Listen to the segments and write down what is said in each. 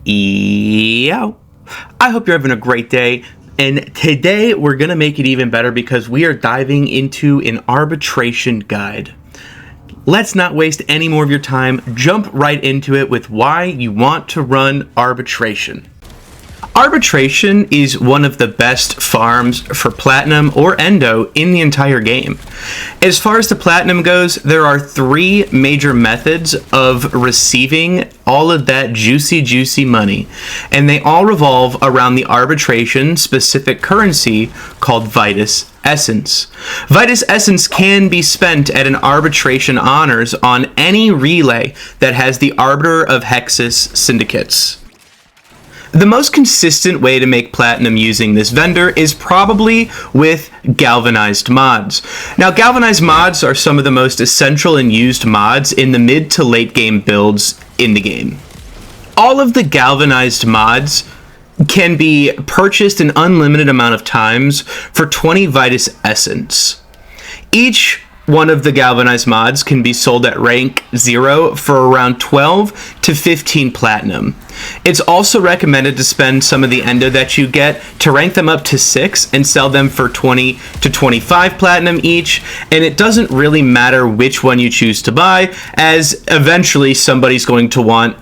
Yo, I hope you're having a great day, and today we're gonna make it even better because we are diving into an arbitration guide. Let's not waste any more of your time. Jump right into it with why you want to run arbitration. Arbitration is one of the best farms for Platinum or Endo in the entire game. As far as the Platinum goes, there are three major methods of receiving all of that juicy money, and they all revolve around the arbitration specific currency called Vitus Essence. Vitus Essence can be spent at an arbitration honors on any relay that has the Arbiter of Hexus syndicates. The most consistent way to make Platinum using this vendor is probably with galvanized mods. Now, galvanized mods are some of the most essential and used mods in the mid to late game builds in the game. All of the galvanized mods can be purchased an unlimited amount of times for 20 Vitus Essence. Each one of the galvanized mods can be sold at rank 0 for around 12 to 15 platinum. It's also recommended to spend some of the endo that you get to rank them up to 6 and sell them for 20 to 25 platinum each, and it doesn't really matter which one you choose to buy, as eventually somebody's going to want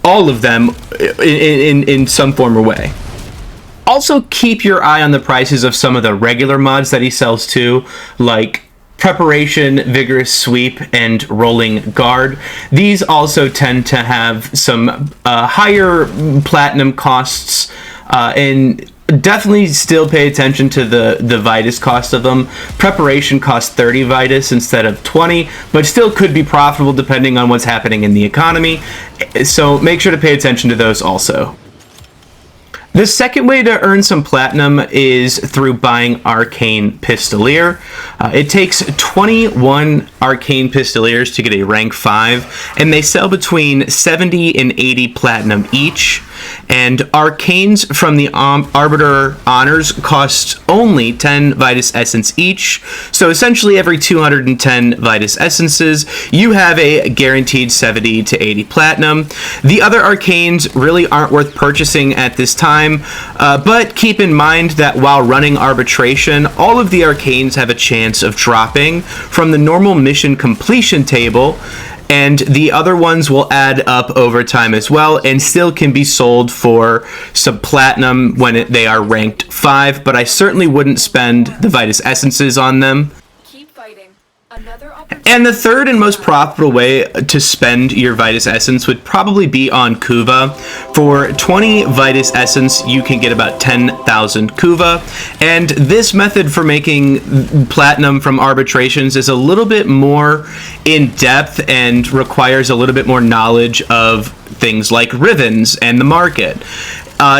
all of them in some form or way. Also, keep your eye on the prices of some of the regular mods that he sells too, like Preparation, Vigorous Sweep, and Rolling Guard. These also tend to have some higher platinum costs, and definitely still pay attention to the Vitus cost of them. Preparation costs 30 Vitus instead of 20, but still could be profitable depending on what's happening in the economy, so make sure to pay attention to those also. The second way to earn some platinum is through buying Arcane Pistolier. It takes 21 Arcane Pistoliers to get a rank 5, and they sell between 70 and 80 platinum each. And Arcanes from the Arbiter Honors cost only 10 Vitus Essence each. So essentially every 210 Vitus Essences, you have a guaranteed 70 to 80 platinum. The other Arcanes really aren't worth purchasing at this time, but keep in mind that while running arbitration, all of the Arcanes have a chance of dropping from the normal mission completion table, and the other ones will add up over time as well and still can be sold for some platinum when they are ranked 5, but I certainly wouldn't spend the Vitus Essences on them. Keep fighting. Another And the third and most profitable way to spend your Vitus Essence would probably be on Kuva. For 20 Vitus Essence, you can get about 10,000 Kuva. And this method for making platinum from arbitrations is a little bit more in depth and requires a little bit more knowledge of things like Rivens and the market.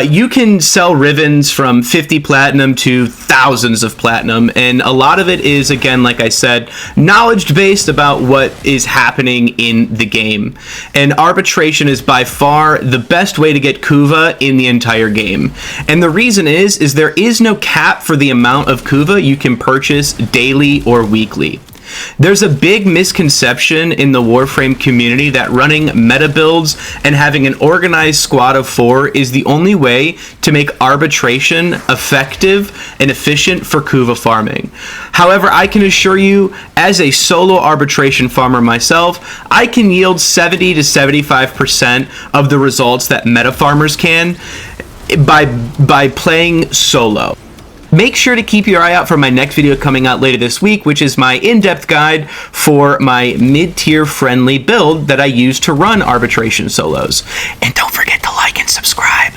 You can sell Rivens from 50 platinum to thousands of platinum, and a lot of it is, again, like I said, knowledge-based about what is happening in the game. And arbitration is by far the best way to get Kuva in the entire game. And the reason is there is no cap for the amount of Kuva you can purchase daily or weekly. There's a big misconception in the Warframe community that running meta builds and having an organized squad of 4 is the only way to make arbitration effective and efficient for Kuva farming. However, I can assure you, as a solo arbitration farmer myself, I can yield 70 to 75% of the results that meta farmers can by playing solo. Make sure to keep your eye out for my next video coming out later this week, which is my in-depth guide for my mid-tier friendly build that I use to run arbitration solos. And don't forget to like and subscribe.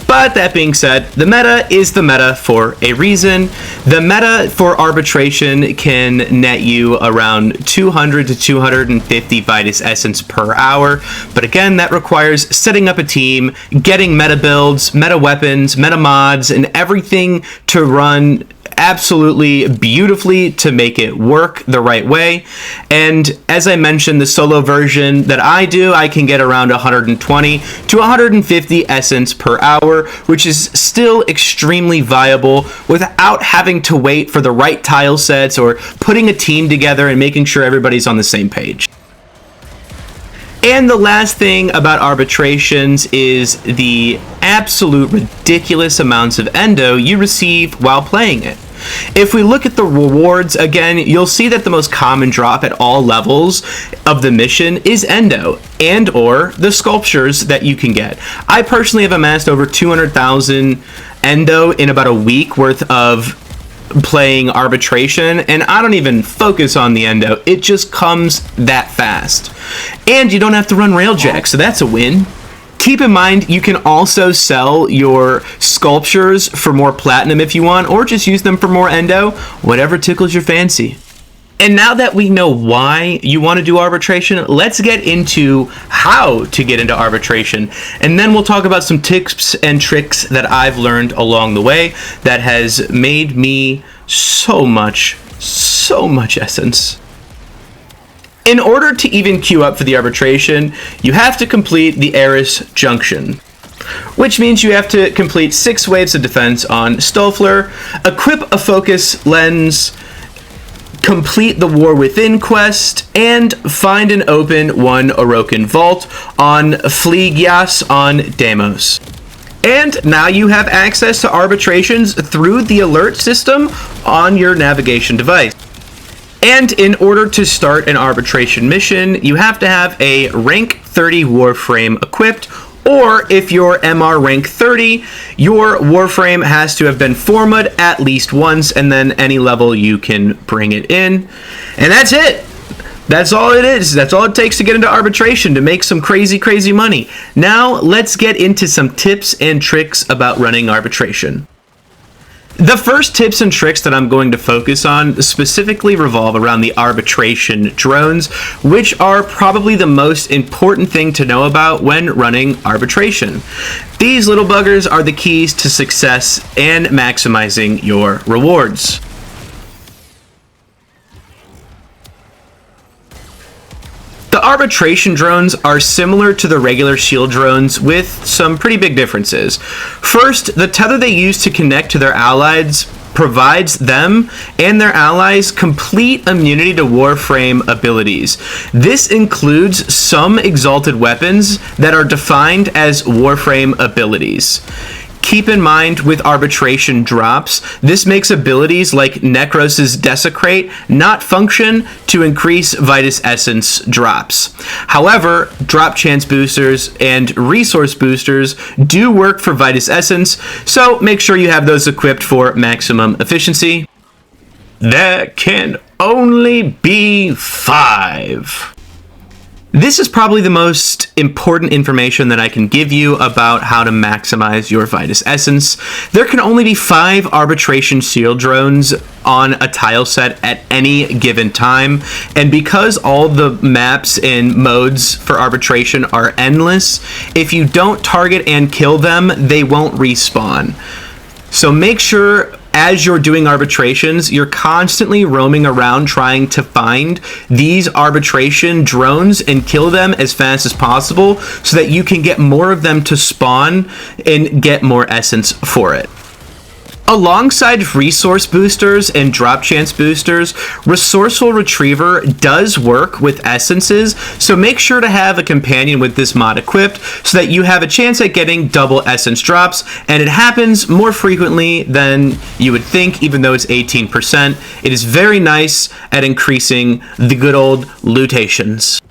But that being said, the meta is the meta for a reason. The meta for arbitration can net you around 200 to 250 Vitus Essence per hour. But again, that requires setting up a team, getting meta builds, meta weapons, meta mods, and everything to run absolutely beautifully to make it work the right way. And as I mentioned, the solo version that I do, I can get around 120 to 150 essence per hour, which is still extremely viable without having to wait for the right tile sets or putting a team together and making sure everybody's on the same page. And the last thing about arbitrations is the absolute ridiculous amounts of endo you receive while playing it. If we look at the rewards again, you'll see that the most common drop at all levels of the mission is endo and or the sculptures that you can get. I personally have amassed over 200,000 endo in about a week worth of playing arbitration, and I don't even focus on the endo. It just comes that fast. And you don't have to run railjack, so that's a win. Keep in mind, you can also sell your sculptures for more platinum if you want, or just use them for more endo, whatever tickles your fancy. And now that we know why you want to do arbitration, let's get into how to get into arbitration. And then we'll talk about some tips and tricks that I've learned along the way that has made me so much essence. In order to even queue up for the arbitration, you have to complete the Eris Junction, which means you have to complete 6 waves of defense on Stolfler, equip a focus lens, complete the War Within quest, and find and open one Orokin Vault on Fleegias on Deimos. And now you have access to arbitrations through the alert system on your navigation device. And in order to start an arbitration mission, you have to have a rank 30 Warframe equipped, or if you're MR rank 30, your Warframe has to have been formatted at least once, and then any level you can bring it in. And that's it! That's all it is. That's all it takes to get into arbitration, to make some crazy money. Now, let's get into some tips and tricks about running arbitration. The first tips and tricks that I'm going to focus on specifically revolve around the arbitration drones, which are probably the most important thing to know about when running arbitration. These little buggers are the keys to success and maximizing your rewards. The arbitration drones are similar to the regular shield drones with some pretty big differences. First, the tether they use to connect to their allies provides them and their allies complete immunity to Warframe abilities. This includes some exalted weapons that are defined as Warframe abilities. Keep in mind with arbitration drops, this makes abilities like Necros's Desecrate not function to increase Vitus Essence drops. However, drop chance boosters and resource boosters do work for Vitus Essence, so make sure you have those equipped for maximum efficiency. There can only be 5. This is probably the most important information that I can give you about how to maximize your Vitus Essence. There can only be 5 arbitration shield drones on a tile set at any given time, and because all the maps and modes for arbitration are endless, if you don't target and kill them, they won't respawn. So make sure as you're doing arbitrations, you're constantly roaming around trying to find these arbitration drones and kill them as fast as possible so that you can get more of them to spawn and get more essence for it. Alongside resource boosters and drop chance boosters, Resourceful Retriever does work with essences, so make sure to have a companion with this mod equipped so that you have a chance at getting double essence drops, and it happens more frequently than you would think, even though it's 18%. It is very nice at increasing the good old lootations.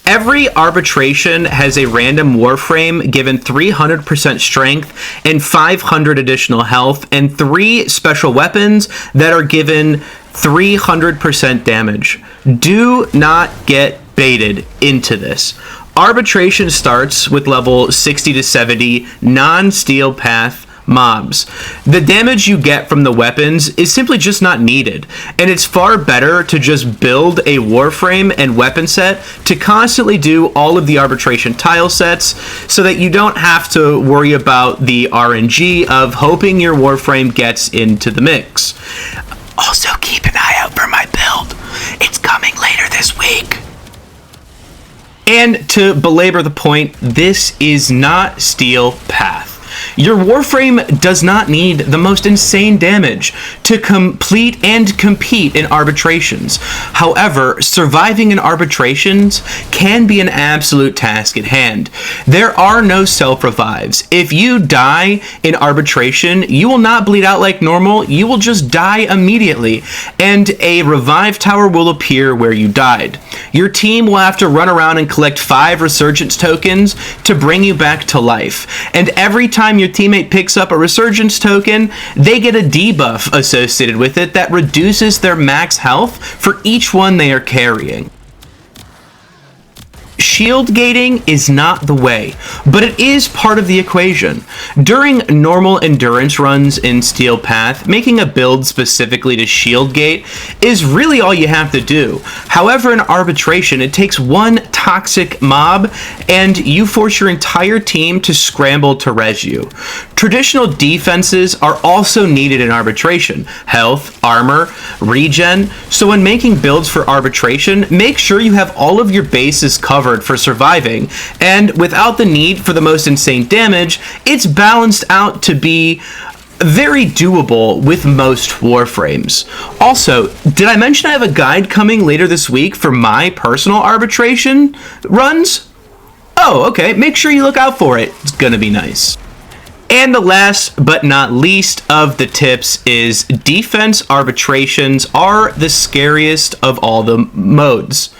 Every arbitration has a random Warframe given 300% strength and 500 additional health, and 3 special weapons that are given 300% damage. Do not get baited into this. Arbitration starts with level 60 to 70 non-steel path mobs. The damage you get from the weapons is simply just not needed, and it's far better to just build a Warframe and weapon set to constantly do all of the arbitration tile sets so that you don't have to worry about the RNG of hoping your Warframe gets into the mix. Also, keep an eye out for my build. It's coming later this week. And to belabor the point, this is not steel path. Your Warframe does not need the most insane damage to complete and compete in arbitrations. However, surviving in arbitrations can be an absolute task at hand. There are no self-revives. If you die in arbitration, you will not bleed out like normal, you will just die immediately, and a revive tower will appear where you died. Your team will have to run around and collect 5 resurgence tokens to bring you back to life. And every time your teammate picks up a resurgence token, they get a debuff associated with it that reduces their max health for each one they are carrying. Shield gating is not the way, but it is part of the equation. During normal endurance runs in Steel Path, making a build specifically to shield gate is really all you have to do. However, in arbitration, it takes one toxic mob and you force your entire team to scramble to res you. Traditional defenses are also needed in arbitration: health, armor, regen. So when making builds for arbitration, make sure you have all of your bases covered for surviving, and without the need for the most insane damage, it's balanced out to be very doable with most Warframes. Also, did I mention I have a guide coming later this week for my personal arbitration runs? Oh, okay, make sure you look out for it. It's gonna be nice. And the last but not least of the tips is defense arbitrations are the scariest of all the modes.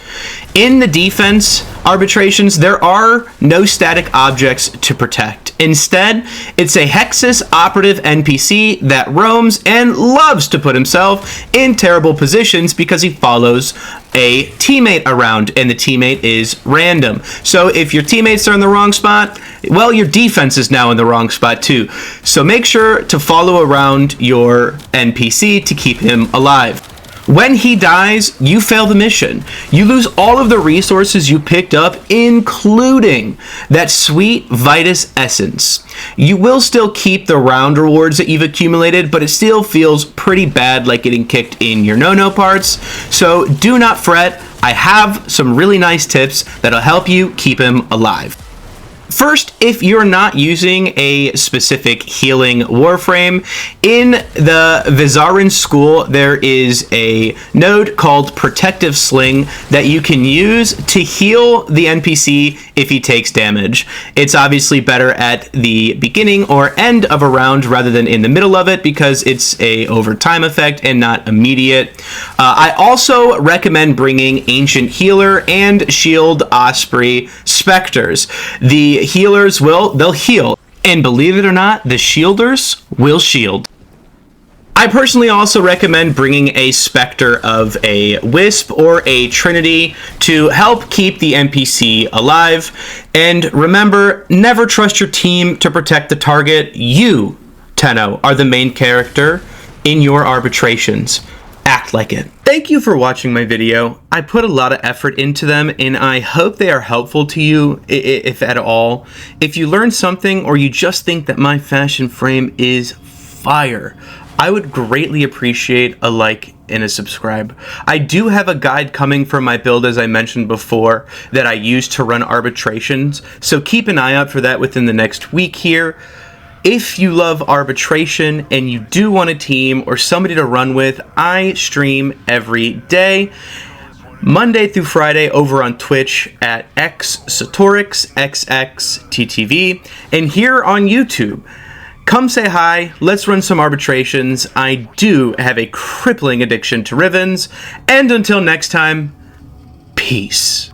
In the defense arbitrations, there are no static objects to protect. Instead, it's a Hexus operative NPC that roams and loves to put himself in terrible positions because he follows a teammate around, and the teammate is random. So if your teammates are in the wrong spot, well, your defense is now in the wrong spot too. So make sure to follow around your NPC to keep him alive. When he dies, you fail the mission. You lose all of the resources you picked up, including that sweet Vitus Essence. You will still keep the round rewards that you've accumulated, but it still feels pretty bad, like getting kicked in your no-no parts. So do not fret. I have some really nice tips that'll help you keep him alive. First, if you're not using a specific healing Warframe, in the Vizarin school, there is a node called Protective Sling that you can use to heal the NPC if he takes damage. It's obviously better at the beginning or end of a round rather than in the middle of it because it's a overtime effect and not immediate. I also recommend bringing Ancient Healer and Shield Osprey Specters. The healers they'll heal, and believe it or not, the shielders will shield. I personally also recommend bringing a Spectre of a Wisp or a Trinity to help keep the NPC alive. And remember, never trust your team to protect the target. You, Tenno, are the main character in your arbitrations. Act like it. Thank you for watching my video. I put a lot of effort into them and I hope they are helpful to you, if at all. If you learned something or you just think that my fashion frame is fire, I would greatly appreciate a like and a subscribe. I do have a guide coming for my build, as I mentioned before, that I use to run arbitrations, so keep an eye out for that within the next week here. If you love arbitration and you do want a team or somebody to run with, I stream every day, Monday through Friday, over on Twitch at xsatorixxxttv, and here on YouTube. Come say hi, let's run some arbitrations. I do have a crippling addiction to Rivens, and until next time, peace.